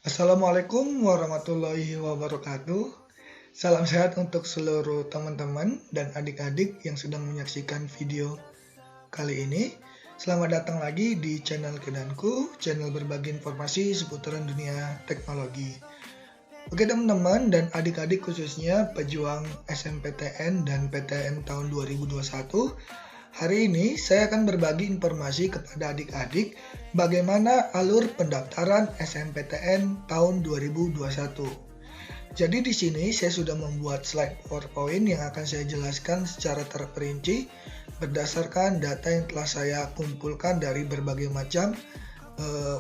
Assalamualaikum warahmatullahi wabarakatuh. Salam sehat untuk seluruh teman-teman dan adik-adik yang sedang menyaksikan video kali ini. Selamat datang lagi di channel Kedanku, channel berbagi informasi seputaran dunia teknologi. Oke teman-teman dan adik-adik khususnya pejuang SNMPTN dan PTN tahun 2021. Hari ini saya akan berbagi informasi kepada adik-adik bagaimana alur pendaftaran SNMPTN tahun 2021. Jadi di sini saya sudah membuat slide PowerPoint yang akan saya jelaskan secara terperinci berdasarkan data yang telah saya kumpulkan dari berbagai macam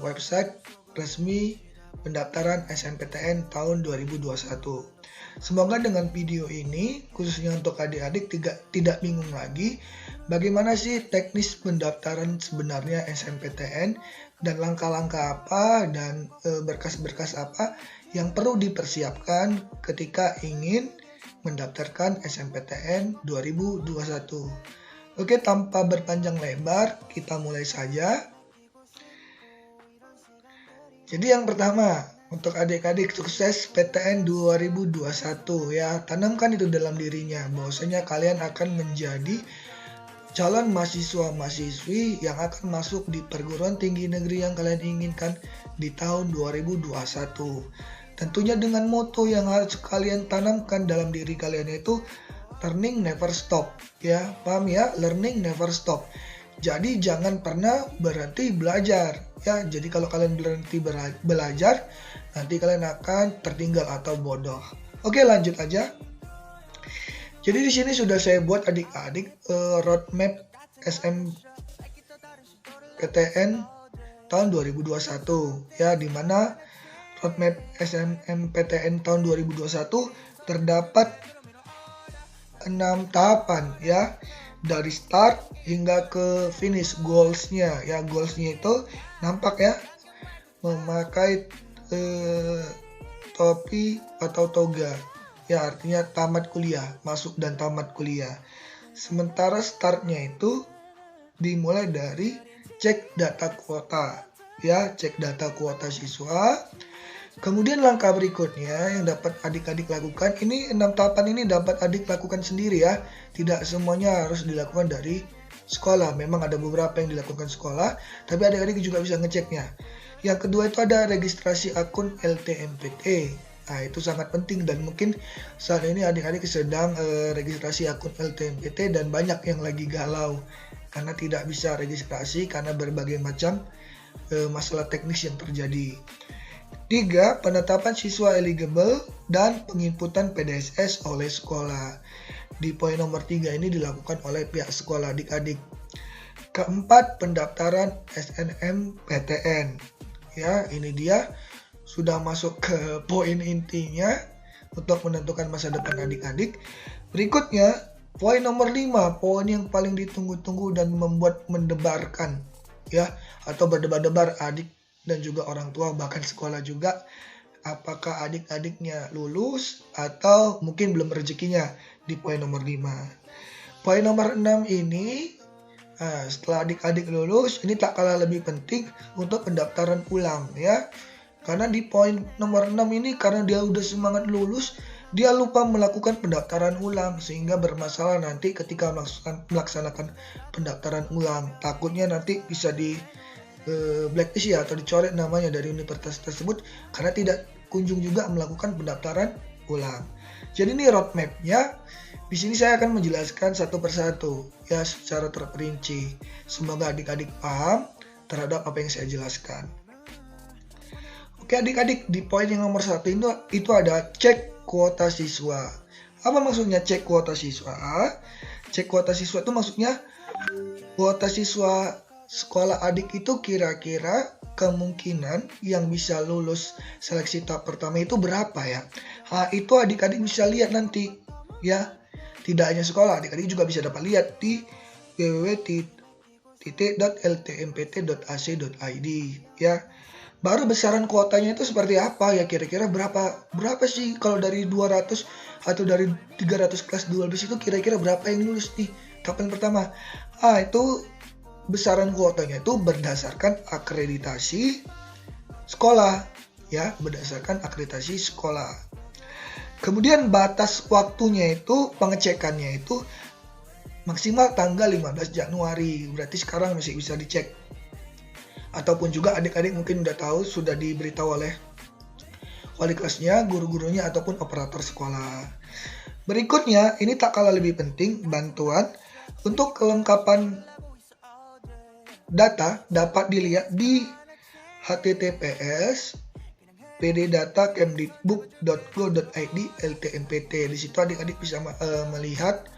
website resmi pendaftaran SNMPTN tahun 2021. Semoga dengan video ini, khususnya untuk adik-adik tidak bingung lagi bagaimana sih teknis pendaftaran sebenarnya SNMPTN dan langkah-langkah apa dan berkas-berkas apa yang perlu dipersiapkan ketika ingin mendaftarkan SNMPTN 2021. Oke, tanpa berpanjang lebar, kita mulai saja. Jadi yang pertama, untuk adik-adik sukses PTN 2021 ya, tanamkan itu dalam dirinya bahwasanya kalian akan menjadi calon mahasiswa-mahasiswi yang akan masuk di perguruan tinggi negeri yang kalian inginkan di tahun 2021. Tentunya dengan moto yang harus kalian tanamkan dalam diri kalian yaitu learning never stop ya, paham ya? Learning never stop. Jadi jangan pernah berhenti belajar ya. Jadi kalau kalian berhenti belajar, nanti kalian akan tertinggal atau bodoh. Oke, lanjut aja. Jadi di sini sudah saya buat adik-adik roadmap SNMPTN tahun 2021 ya, di mana roadmap SNMPTN tahun 2021 terdapat 6 tahapan ya, dari start hingga ke finish goalsnya ya. Goalsnya itu nampak ya, memakai topi atau toga ya, artinya tamat kuliah, masuk dan tamat kuliah. Sementara startnya itu dimulai dari cek data kuota ya, cek data kuota siswa. Kemudian langkah berikutnya yang dapat adik-adik lakukan, ini 6 tahapan ini dapat adik lakukan sendiri ya, tidak semuanya harus dilakukan dari sekolah. Memang ada beberapa yang dilakukan sekolah, tapi adik-adik juga bisa ngeceknya. Yang kedua itu ada registrasi akun LTMPT. Nah, itu sangat penting dan mungkin saat ini adik-adik sedang registrasi akun LTMPT dan banyak yang lagi galau karena tidak bisa registrasi karena berbagai macam masalah teknis yang terjadi. 3. Penetapan siswa eligible dan penginputan PDSS oleh sekolah. Di poin nomor 3 ini dilakukan oleh pihak sekolah adik-adik. Keempat, pendaftaran SNMPTN. Ya, ini dia sudah masuk ke poin intinya untuk menentukan masa depan adik-adik. Berikutnya, poin nomor 5, poin yang paling ditunggu-tunggu dan membuat mendebarkan ya, atau berdebar-debar adik dan juga orang tua, bahkan sekolah juga, apakah adik-adiknya lulus atau mungkin belum rezekinya, di poin nomor 5. Poin nomor 6 ini, setelah adik-adik lulus, ini tak kalah lebih penting untuk pendaftaran ulang ya. Karena di poin nomor 6 ini, karena dia udah semangat lulus, dia lupa melakukan pendaftaran ulang sehingga bermasalah nanti ketika melaksanakan pendaftaran ulang. Takutnya nanti bisa di blacklist ya, atau dicoret namanya dari universitas tersebut karena tidak kunjung juga melakukan pendaftaran ulang. Jadi ini roadmapnya. Di sini saya akan menjelaskan satu persatu ya, secara terperinci. Semoga adik-adik paham terhadap apa yang saya jelaskan. Oke adik-adik, di poin yang nomor 1 itu ada cek kuota siswa. Apa maksudnya cek kuota siswa? Cek kuota siswa itu maksudnya kuota siswa sekolah adik itu kira-kira kemungkinan yang bisa lulus seleksi tahap pertama itu berapa ya. Itu adik-adik bisa lihat nanti ya. Tidak hanya sekolah, adik-adik juga bisa dapat lihat di www.lt.ltmpt.ac.id ya. Baru besaran kuotanya itu seperti apa ya, kira-kira berapa sih kalau dari 200 atau dari 300 kelas 12 itu kira-kira berapa yang lulus nih tahapan pertama. Itu besaran kuotanya itu berdasarkan akreditasi sekolah ya, berdasarkan akreditasi sekolah. Kemudian batas waktunya itu, pengecekannya itu maksimal tanggal 15 Januari. Berarti sekarang masih bisa dicek. Ataupun juga adik-adik mungkin udah tahu, sudah diberitahu oleh wali kelasnya, guru-gurunya, ataupun operator sekolah. Berikutnya, ini tak kalah lebih penting, bantuan untuk kelengkapan data dapat dilihat di https pddata.kemdikbud.go.id LTMPT. Di situ adik-adik bisa melihat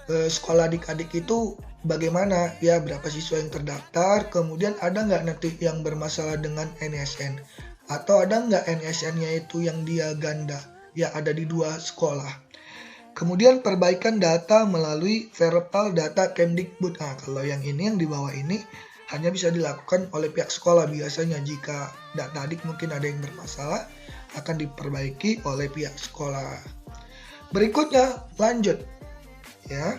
sekolah adik-adik itu bagaimana, ya, berapa siswa yang terdaftar, kemudian ada nggak nanti yang bermasalah dengan NSN, atau ada nggak NSN-nya itu yang dia ganda, ya, ada di 2 sekolah. Kemudian perbaikan data melalui verbal data Kemdikbud. Nah, kalau yang ini, yang di bawah ini, hanya bisa dilakukan oleh pihak sekolah. Biasanya jika data adik mungkin ada yang bermasalah, akan diperbaiki oleh pihak sekolah. Berikutnya, lanjut. Ya,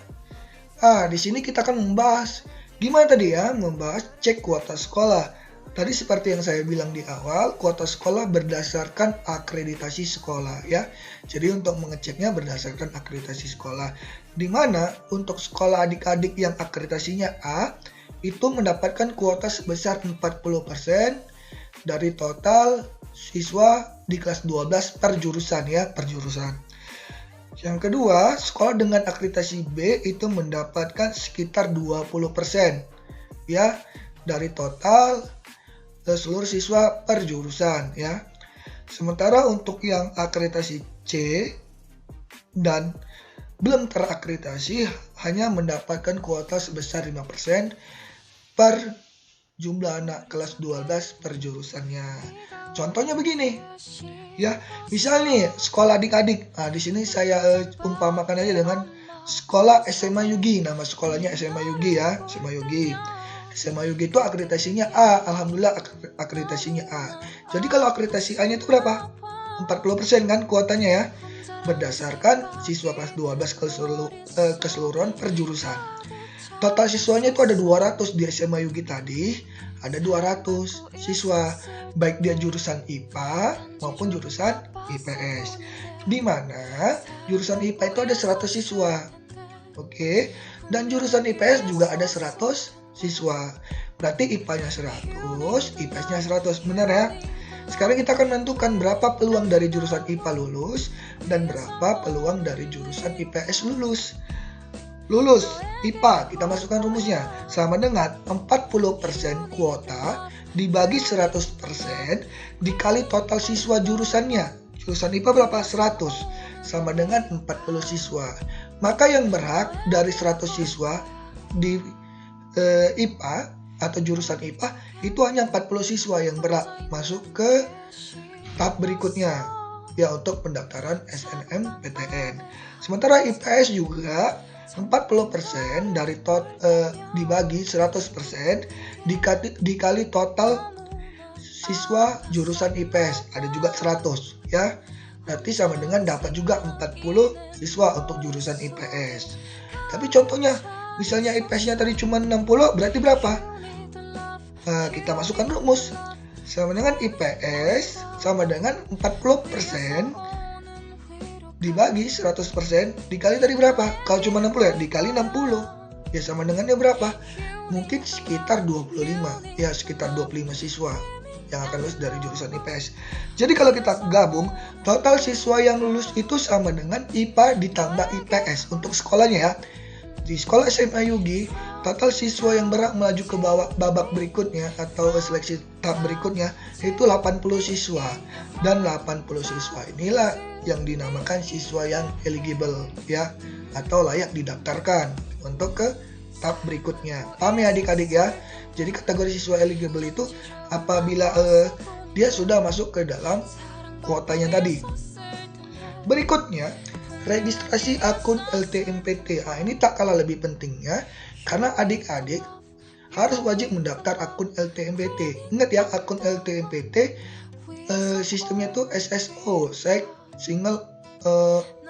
di sini kita akan membahas gimana tadi, ya, membahas cek kuota sekolah. Tadi seperti yang saya bilang di awal, kuota sekolah berdasarkan akreditasi sekolah, ya. Jadi untuk mengeceknya berdasarkan akreditasi sekolah. Di mana untuk sekolah adik-adik yang akreditasinya A itu mendapatkan kuota sebesar 40% dari total siswa di kelas 12 per jurusan, ya, per jurusan. Yang kedua, sekolah dengan akreditasi B itu mendapatkan sekitar 20%, ya, dari total seluruh siswa per jurusan, ya. Sementara untuk yang akreditasi C dan belum terakreditasi hanya mendapatkan kuota sebesar 5% per jumlah anak kelas 12 per jurusannya. Contohnya begini, ya, misal nih sekolah adik-adik. Nah, di sini saya umpamakan aja dengan sekolah SMA Yugi. Nama sekolahnya SMA Yugi, ya, SMA Yugi. SMA Yugi itu akreditasinya A, alhamdulillah akreditasinya A. Jadi kalau akreditasi A-nya itu berapa? 40% kan kuotanya, ya, berdasarkan siswa kelas 12 keseluruhan per jurusan. Total siswanya itu ada 200 di SMA Yugi tadi, ada 200 siswa, baik dia jurusan IPA maupun jurusan IPS. Di mana jurusan IPA itu ada 100 siswa. Oke, dan jurusan IPS juga ada 100 siswa. Berarti IPA-nya 100, IPS-nya 100, benar, ya? Sekarang kita akan menentukan berapa peluang dari jurusan IPA lulus dan berapa peluang dari jurusan IPS lulus. Lulus IPA, kita masukkan rumusnya, sama dengan 40% kuota dibagi 100% dikali total siswa jurusannya. Jurusan IPA berapa? 100, sama dengan 40 siswa. Maka yang berhak dari 100 siswa di IPA atau jurusan IPA itu hanya 40 siswa yang berhak masuk ke tahap berikutnya, ya, untuk pendaftaran SNMPTN. Sementara IPS juga 40% dari dibagi 100% dikali total siswa jurusan IPS, ada juga 100, ya. Berarti sama dengan dapat juga 40 siswa untuk jurusan IPS. Tapi contohnya misalnya IPS-nya tadi cuma 60, berarti berapa? Kita masukkan rumus. Sama dengan IPS sama dengan 40% dibagi 100% dikali tadi berapa? Kalau cuma 60, ya, dikali 60. Ya sama dengannya berapa? Mungkin sekitar 25. Ya, sekitar 25 siswa yang akan lulus dari jurusan IPS. Jadi kalau kita gabung, total siswa yang lulus itu sama dengan IPA ditambah IPS untuk sekolahnya, ya. Di sekolah SMA Yugi, total siswa yang berhak melaju ke babak berikutnya atau seleksi tahap berikutnya itu 80 siswa. Dan 80 siswa inilah yang dinamakan siswa yang eligible, ya, atau layak didaftarkan untuk ke tahap berikutnya. Paham, ya, adik-adik, ya? Jadi kategori siswa eligible itu apabila dia sudah masuk ke dalam kuotanya tadi. Berikutnya, registrasi akun LTMPT. Ini tak kalah lebih pentingnya karena adik-adik harus wajib mendaftar akun LTMPT. Ingat, ya, akun LTMPT sistemnya tuh SSO, single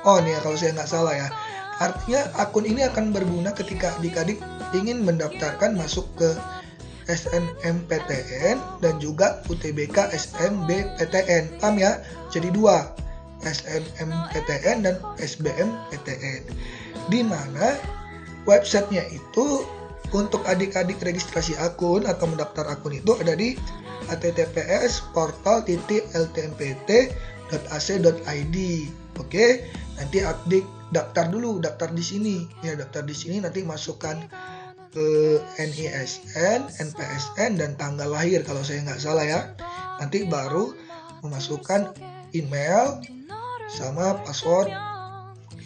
on, ya, kalau saya nggak salah, ya. Artinya akun ini akan berguna ketika adik-adik ingin mendaftarkan masuk ke SNMPTN dan juga UTBK SNMPTN. Paham ya? Jadi 2, SNMPTN dan SBMPTN. Di mana websitenya itu untuk adik-adik registrasi akun atau mendaftar akun itu ada di https://portal.ltmpt.ac.id. Oke, nanti adik daftar di sini ya, daftar di sini nanti masukkan NISN, NPSN dan tanggal lahir kalau saya nggak salah ya. Nanti baru memasukkan email sama password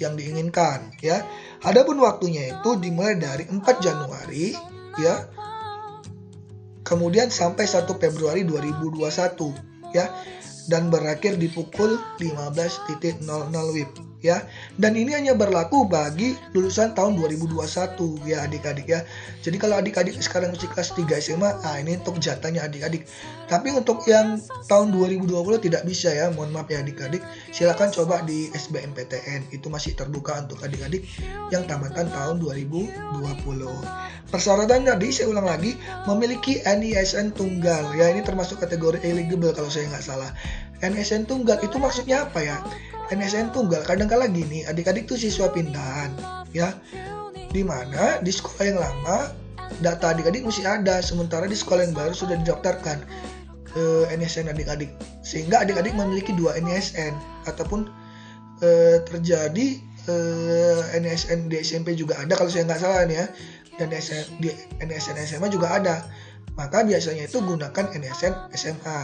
yang diinginkan ya. Adapun waktunya itu dimulai dari 4 Januari ya. Kemudian sampai 1 Februari 2021 ya. Dan berakhir di pukul 15.00 WIB ya. Dan ini hanya berlaku bagi lulusan tahun 2021 ya adik-adik ya. Jadi kalau adik-adik sekarang masih kelas 3 SMA, ini untuk jatahnya adik-adik. Tapi untuk yang tahun 2020 tidak bisa ya, mohon maaf ya adik-adik. Silakan coba di SBMPTN, itu masih terbuka untuk adik-adik yang tamatan tahun 2020. Persyaratan tadi saya ulang lagi, memiliki NISN tunggal ya, ini termasuk kategori eligible kalau saya nggak salah. NISN tunggal itu maksudnya apa ya? NISN tunggal kadang-kala gini, adik-adik tuh siswa pindahan ya, dimana di sekolah yang lama data adik-adik masih ada, sementara di sekolah yang baru sudah didaftarkan NISN adik-adik, sehingga adik-adik memiliki 2 NISN ataupun terjadi NISN di SMP juga ada kalau saya nggak salah nih ya, dan di NISN SMA juga ada. Maka biasanya itu gunakan NISN SMA.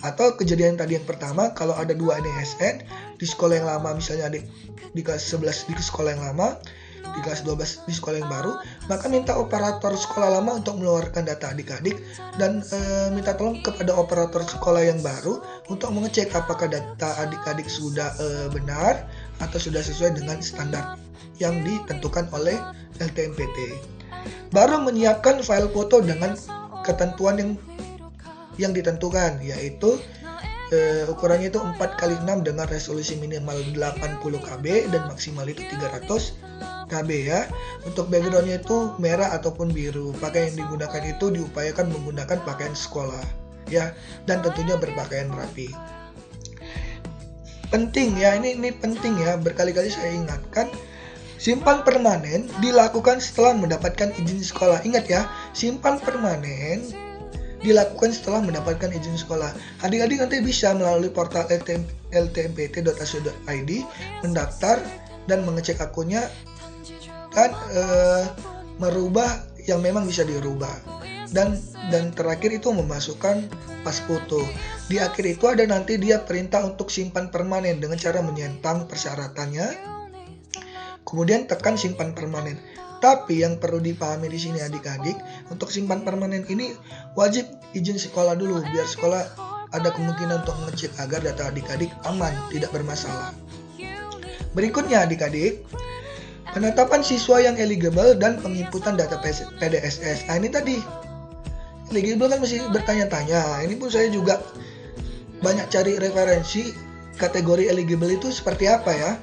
Atau kejadian tadi yang pertama, kalau ada 2 NISN di sekolah yang lama, misalnya adik di kelas 11 di sekolah yang lama, di kelas 12 di sekolah yang baru, maka minta operator sekolah lama untuk mengeluarkan data adik-adik dan minta tolong kepada operator sekolah yang baru untuk mengecek apakah data adik-adik sudah benar atau sudah sesuai dengan standar yang ditentukan oleh LTMPT. Baru menyiapkan file foto dengan ketentuan yang ditentukan, yaitu ukurannya itu 4x6 dengan resolusi minimal 80 KB dan maksimal itu 300 KB ya. Untuk backgroundnya itu merah ataupun biru. Pakaian yang digunakan itu diupayakan menggunakan pakaian sekolah ya, dan tentunya berpakaian rapi. Penting ya, ini penting ya, berkali-kali saya ingatkan. Simpan permanen dilakukan setelah mendapatkan izin sekolah. Ingat ya, simpan permanen dilakukan setelah mendapatkan izin sekolah. Adik-adik nanti bisa melalui portal ltmpt.ac.id mendaftar dan mengecek akunnya dan merubah yang memang bisa dirubah. Dan terakhir itu memasukkan pas foto. Di akhir itu ada nanti dia perintah untuk simpan permanen dengan cara menyentang persyaratannya. Kemudian tekan simpan permanen. Tapi yang perlu dipahami di sini adik-adik, untuk simpan permanen ini wajib izin sekolah dulu, biar sekolah ada kemungkinan untuk mengecek agar data adik-adik aman, tidak bermasalah. Berikutnya adik-adik, penetapan siswa yang eligible dan penginputan data PDSS. Ini tadi, eligible kan masih bertanya-tanya. Ini pun saya juga banyak cari referensi kategori eligible itu seperti apa ya.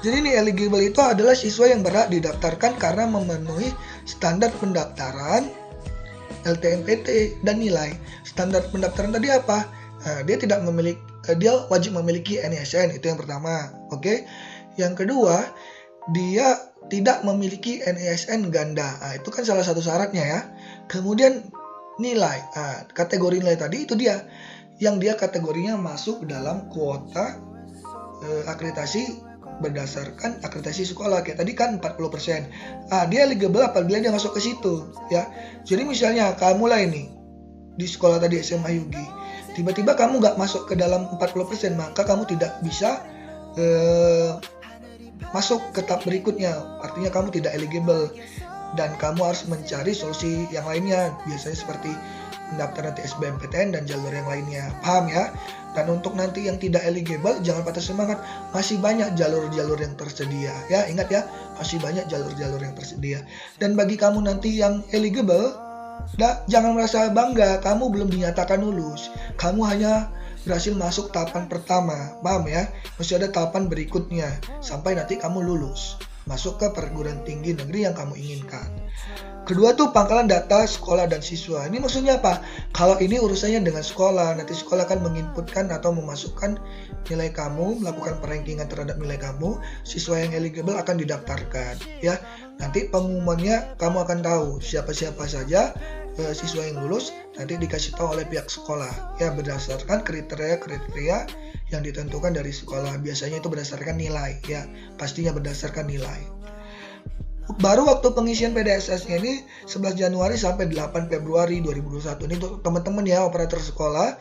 Jadi ini eligible itu adalah siswa yang berhak didaftarkan karena memenuhi standar pendaftaran LTMPT dan nilai. Standar pendaftaran tadi apa? Dia wajib memiliki NISN, itu yang pertama. Oke. Yang kedua, dia tidak memiliki NISN ganda. Itu kan salah satu syaratnya ya. Kemudian nilai. Kategori nilai tadi itu dia yang dia kategorinya masuk dalam kuota akreditasi berdasarkan akreditasi sekolah. Kayak tadi kan 40%. Dia eligible apabila dia masuk ke situ ya. Jadi misalnya kamu lah ini di sekolah tadi SMA Yugi, tiba-tiba kamu nggak masuk ke dalam 40%, maka kamu tidak bisa masuk ke tahap berikutnya. Artinya kamu tidak eligible dan kamu harus mencari solusi yang lainnya, biasanya seperti mendaftar nanti SBMPTN dan jalur yang lainnya. Paham ya? Dan untuk nanti yang tidak eligible, jangan patah semangat, masih banyak jalur-jalur yang tersedia ya. Ingat ya, masih banyak jalur-jalur yang tersedia. Dan bagi kamu nanti yang eligible, jangan merasa bangga kamu belum dinyatakan lulus. Kamu hanya berhasil masuk tahapan pertama, paham ya? Masih ada tahapan berikutnya sampai nanti kamu lulus. masuk ke perguruan tinggi negeri yang kamu inginkan. Kedua tuh pangkalan data sekolah dan siswa. Ini maksudnya apa? Kalau ini urusannya dengan sekolah, nanti sekolah akan menginputkan atau memasukkan nilai kamu, melakukan perankingan terhadap nilai kamu, siswa yang eligible akan didaftarkan, ya. Nanti pengumumannya kamu akan tahu siapa-siapa saja siswa yang lulus, nanti dikasih tahu oleh pihak sekolah, ya, berdasarkan kriteria-kriteria yang ditentukan dari sekolah. Biasanya itu berdasarkan nilai, ya, pastinya berdasarkan nilai. Baru waktu pengisian PDSS-nya ini 11 Januari sampai 8 Februari 2021. Ini untuk teman-teman ya, operator sekolah,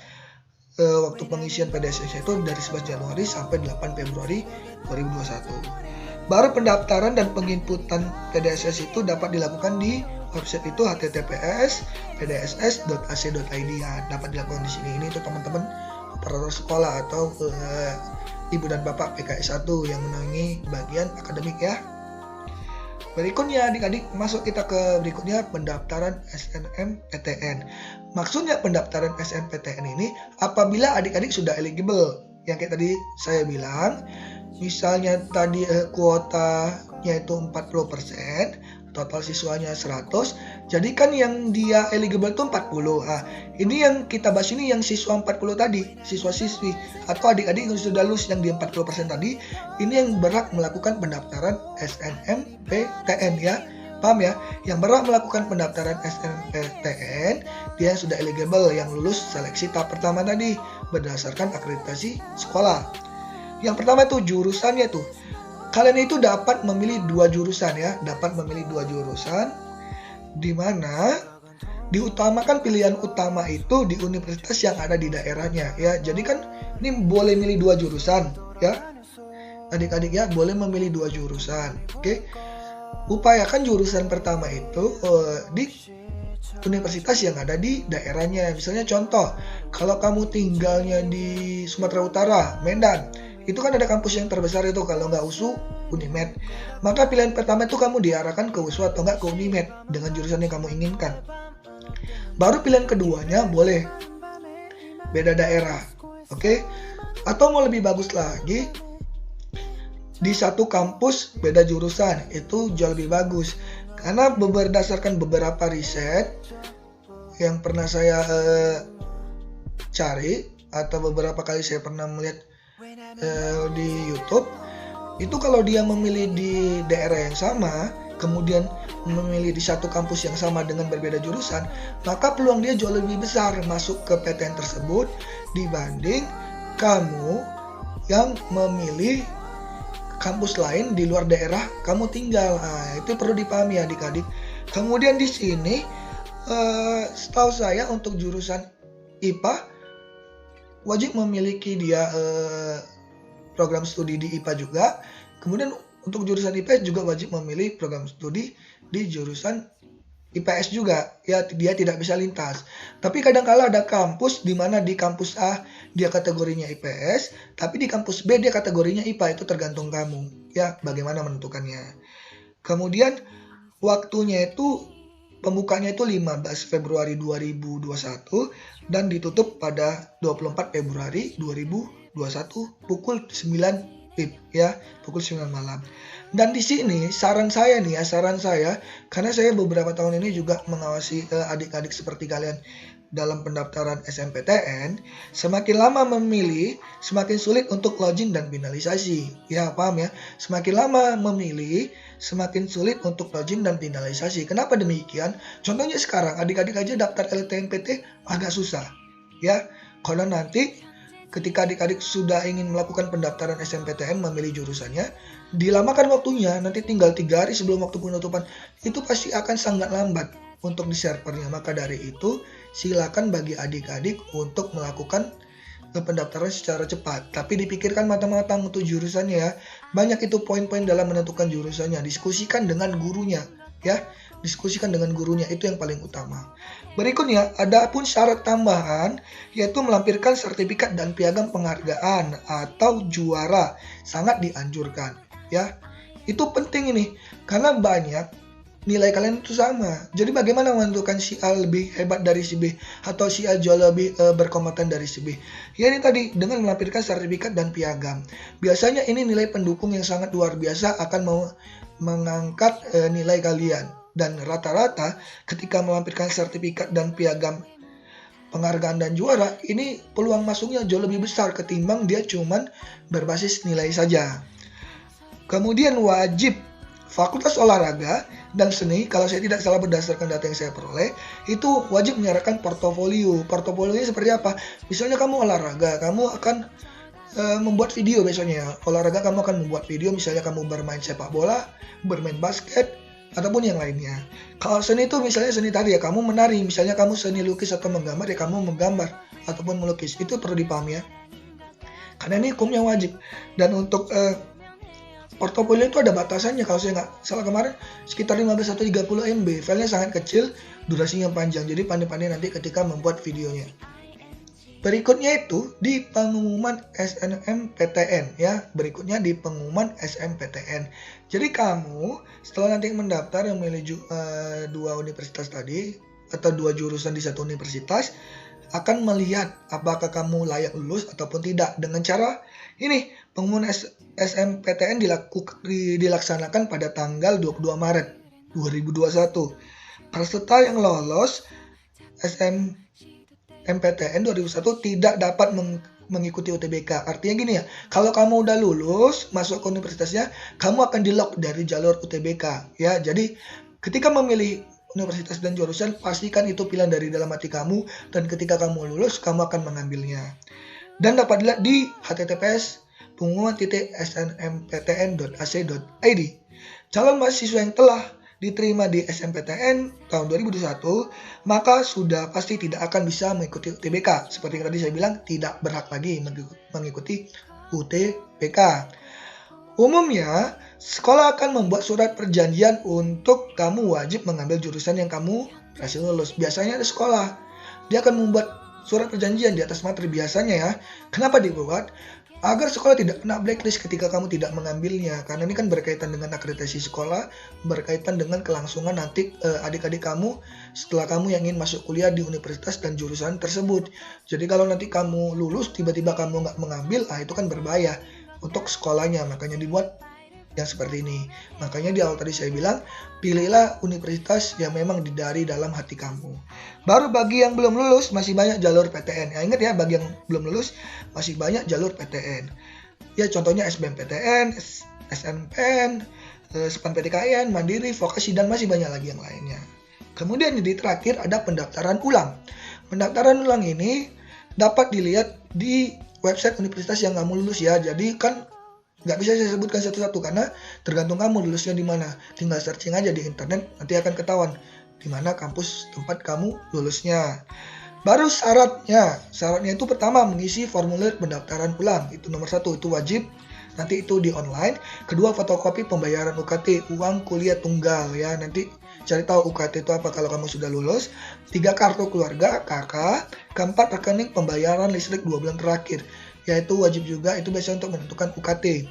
waktu pengisian PDSS itu dari 11 Januari sampai 8 Februari 2021. Baru pendaftaran dan penginputan PDSS itu dapat dilakukan di website itu https://pdss.ac.id, ya, dapat dilakukan di sini. Ini untuk teman-teman operator sekolah atau ibu dan bapak PKS 1 yang menaungi bagian akademik, ya. Berikutnya adik-adik, masuk kita ke berikutnya, pendaftaran SNMPTN. Maksudnya pendaftaran SNMPTN ini apabila adik-adik sudah eligible. Yang kayak tadi saya bilang, misalnya tadi kuotanya itu 40%, total siswanya 100, jadi kan yang dia eligible itu 40. Nah, ini yang kita bahas ini yang siswa 40 tadi, siswa-siswi atau adik-adik yang sudah lulus yang di 40% tadi, ini yang berhak melakukan pendaftaran SNMPTN, ya. Paham ya? Yang berhak melakukan pendaftaran SNMPTN, dia sudah eligible, yang lulus seleksi tahap pertama tadi berdasarkan akreditasi sekolah. Yang pertama itu jurusannya tuh. Kalian itu dapat memilih 2 jurusan, ya, dapat memilih 2 jurusan, di mana diutamakan pilihan utama itu di universitas yang ada di daerahnya, ya. Jadi kan ini boleh milih 2 jurusan, ya, adik-adik, ya, boleh memilih 2 jurusan. Oke, upayakan jurusan pertama itu di universitas yang ada di daerahnya. Misalnya contoh, kalau kamu tinggalnya di Sumatera Utara, Medan, itu kan ada kampus yang terbesar itu, kalau nggak USU, Unimed. Maka pilihan pertama itu kamu diarahkan ke USU atau nggak ke Unimed dengan jurusan yang kamu inginkan. Baru pilihan keduanya boleh beda daerah, oke? Atau mau lebih bagus lagi, di satu kampus beda jurusan, itu jauh lebih bagus. Karena berdasarkan beberapa riset yang pernah saya cari atau beberapa kali saya pernah melihat di YouTube, itu kalau dia memilih di daerah yang sama, kemudian memilih di satu kampus yang sama dengan berbeda jurusan, maka peluang dia jauh lebih besar masuk ke PTN tersebut dibanding kamu yang memilih kampus lain di luar daerah kamu tinggal. Nah, itu perlu dipahami adik-adik. Kemudian di sini setahu saya untuk jurusan IPA wajib memiliki dia program studi di IPA juga. Kemudian untuk jurusan IPS juga wajib memilih program studi di jurusan IPS juga, ya, dia tidak bisa lintas. Tapi kadang-kala ada kampus di mana di kampus A dia kategorinya IPS, tapi di kampus B dia kategorinya IPA. Itu tergantung kamu, ya, bagaimana menentukannya. Kemudian waktunya itu pembukanya itu 15 Februari 2021 dan ditutup pada 24 Februari 2021 pukul 9 PIB, ya, pukul 9 malam. Dan di sini saran saya, karena saya beberapa tahun ini juga mengawasi adik-adik seperti kalian dalam pendaftaran SNMPTN, semakin lama memilih, semakin sulit untuk login dan finalisasi. Ya, paham ya? Semakin lama memilih, semakin sulit untuk login dan finalisasi. Kenapa demikian? Contohnya sekarang, adik-adik aja daftar LTMPT agak susah. Ya, kalau nanti ketika adik-adik sudah ingin melakukan pendaftaran SNMPTN, memilih jurusannya, dilamakan waktunya, nanti tinggal 3 hari sebelum waktu penutupan, itu pasti akan sangat lambat untuk di servernya. Maka dari itu, silakan bagi adik-adik untuk melakukan pendaftaran secara cepat. Tapi dipikirkan matang-matang untuk jurusannya, ya. Banyak itu poin-poin dalam menentukan jurusannya. Diskusikan dengan gurunya, ya. Diskusikan dengan gurunya, itu yang paling utama. Berikutnya, ada pun syarat tambahan, yaitu melampirkan sertifikat dan piagam penghargaan atau juara. Sangat dianjurkan, ya. Itu penting ini, karena banyak nilai kalian itu sama. Jadi bagaimana menentukan si A lebih hebat dari si B atau si A jauh lebih berkompeten dari si B? Ya, ini tadi dengan melampirkan sertifikat dan piagam. Biasanya ini nilai pendukung yang sangat luar biasa akan mengangkat nilai kalian. Dan rata-rata ketika melampirkan sertifikat dan piagam penghargaan dan juara, ini peluang masuknya jauh lebih besar ketimbang dia cuman berbasis nilai saja. Kemudian wajib Fakultas Olahraga dan Seni, kalau saya tidak salah berdasarkan data yang saya peroleh, itu wajib menyerahkan portofolio. Portofolionya seperti apa? Misalnya kamu olahraga, kamu akan membuat video biasanya. Olahraga kamu akan membuat video, misalnya kamu bermain sepak bola, bermain basket, ataupun yang lainnya. Kalau seni itu misalnya seni tadi ya, kamu menari, misalnya kamu seni lukis atau menggambar ya kamu menggambar ataupun melukis. Itu perlu dipahami ya. Karena ini hukumnya wajib. Dan untuk portofolio itu ada batasannya, kalau saya nggak salah kemarin sekitar 15 atau 30 MB. Filenya sangat kecil, durasinya panjang. Jadi pandai-pandai nanti ketika membuat videonya. Berikutnya itu di pengumuman SNMPTN ya. Berikutnya di pengumuman SNMPTN. Jadi kamu setelah nanti mendaftar yang memilih 2 universitas tadi atau 2 jurusan di satu universitas, akan melihat apakah kamu layak lulus ataupun tidak dengan cara ini. Pengumuman SNMPTN dilaksanakan pada tanggal 22 Maret 2021. Peserta yang lolos SNMPTN 2021 tidak dapat mengikuti UTBK. Artinya gini ya, kalau kamu udah lulus masuk ke universitasnya, kamu akan di-lock dari jalur UTBK ya. Jadi ketika memilih universitas dan jurusan, pastikan itu pilihan dari dalam hati kamu, dan ketika kamu lulus kamu akan mengambilnya. Dan dapat dilihat di https://pengumuman.snmptn.ac.id. Calon mahasiswa yang telah diterima di SNMPTN tahun 2021 maka sudah pasti tidak akan bisa mengikuti UTBK. Seperti yang tadi saya bilang, tidak berhak lagi mengikuti UTBK. Umumnya sekolah akan membuat surat perjanjian untuk kamu wajib mengambil jurusan yang kamu berhasil lulus. Biasanya ada sekolah, dia akan membuat surat perjanjian di atas materi biasanya ya. Kenapa dibuat? Agar sekolah tidak kena blacklist ketika kamu tidak mengambilnya. Karena ini kan berkaitan dengan akreditasi sekolah, berkaitan dengan kelangsungan nanti adik-adik kamu setelah kamu yang ingin masuk kuliah di universitas dan jurusan tersebut. Jadi kalau nanti kamu lulus tiba-tiba kamu nggak mengambil, itu kan berbahaya untuk sekolahnya. Makanya dibuat yang seperti ini. Makanya di awal tadi saya bilang, pilihlah universitas yang memang dari dalam hati kamu. Baru bagi yang belum lulus masih banyak jalur PTN. Ya, ingat ya, bagi yang belum lulus masih banyak jalur PTN. Ya contohnya SBMPTN, SNMPTN, SPAN PTKN, Mandiri, Vokasi, dan masih banyak lagi yang lainnya. Kemudian di terakhir ada pendaftaran ulang. Pendaftaran ulang ini dapat dilihat di website universitas yang kamu lulus ya. Jadi kan nggak bisa saya sebutkan satu-satu karena tergantung kamu lulusnya di mana. Tinggal searching aja di internet, nanti akan ketahuan di mana kampus tempat kamu lulusnya. Baru syaratnya itu pertama mengisi formulir pendaftaran ulang. Itu nomor 1, itu wajib. Nanti itu di online. Kedua, fotokopi pembayaran UKT, uang kuliah tunggal ya. Nanti cari tahu UKT itu apa kalau kamu sudah lulus. 3, kartu keluarga KK. Keempat, rekening pembayaran listrik 2 bulan terakhir. Yaitu wajib juga, itu biasanya untuk menentukan UKT.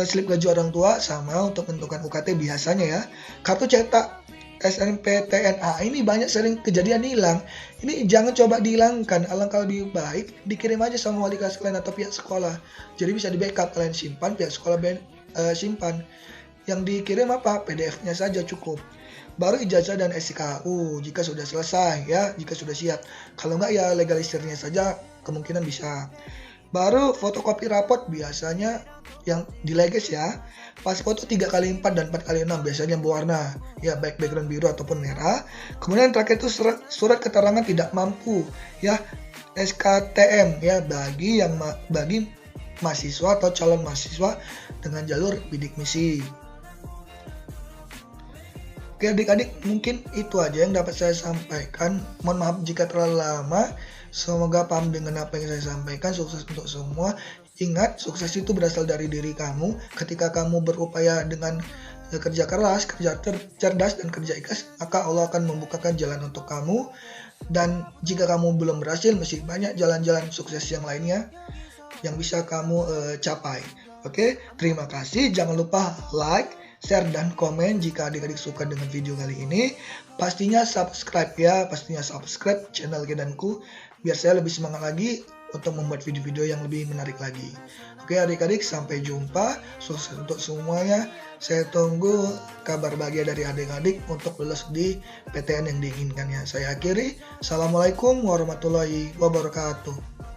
Slip gaji orang tua sama untuk menentukan UKT biasanya ya. Kartu cetak SNMPTN ini banyak sering kejadian hilang. Ini jangan coba dihilangkan, alangkah lebih baik dikirim aja sama wali kelas kalian atau pihak sekolah. Jadi bisa di backup, kalian simpan, pihak sekolah simpan. Yang dikirim apa? PDF-nya saja cukup. Baru ijazah dan SKU jika sudah selesai ya, jika sudah siap. Kalau enggak ya legalisirnya saja kemungkinan bisa. Baru fotokopi rapot biasanya yang dileges ya. Pas foto 3x4 dan 4x6 biasanya berwarna ya, baik background biru ataupun merah. Kemudian terakhir itu surat keterangan tidak mampu ya, SKTM ya, bagi mahasiswa atau calon mahasiswa dengan jalur bidik misi. Oke adik-adik, mungkin itu aja yang dapat saya sampaikan. Mohon maaf jika terlalu lama. Semoga paham dengan apa yang saya sampaikan. Sukses untuk semua. Ingat, sukses itu berasal dari diri kamu. Ketika kamu berupaya dengan kerja keras, kerja cerdas, dan kerja ikhlas, maka Allah akan membukakan jalan untuk kamu. Dan jika kamu belum berhasil, masih banyak jalan-jalan sukses yang lainnya yang bisa kamu capai. Oke, terima kasih. Jangan lupa like, share, dan komen jika adik-adik suka dengan video kali ini. Pastinya subscribe ya, pastinya subscribe channel Gedanku biar saya lebih semangat lagi untuk membuat video-video yang lebih menarik lagi. Oke adik-adik, sampai jumpa. Sukses untuk semuanya. Saya tunggu kabar bahagia dari adik-adik untuk lulus di PTN yang diinginkannya. Saya akhiri. Assalamualaikum warahmatullahi wabarakatuh.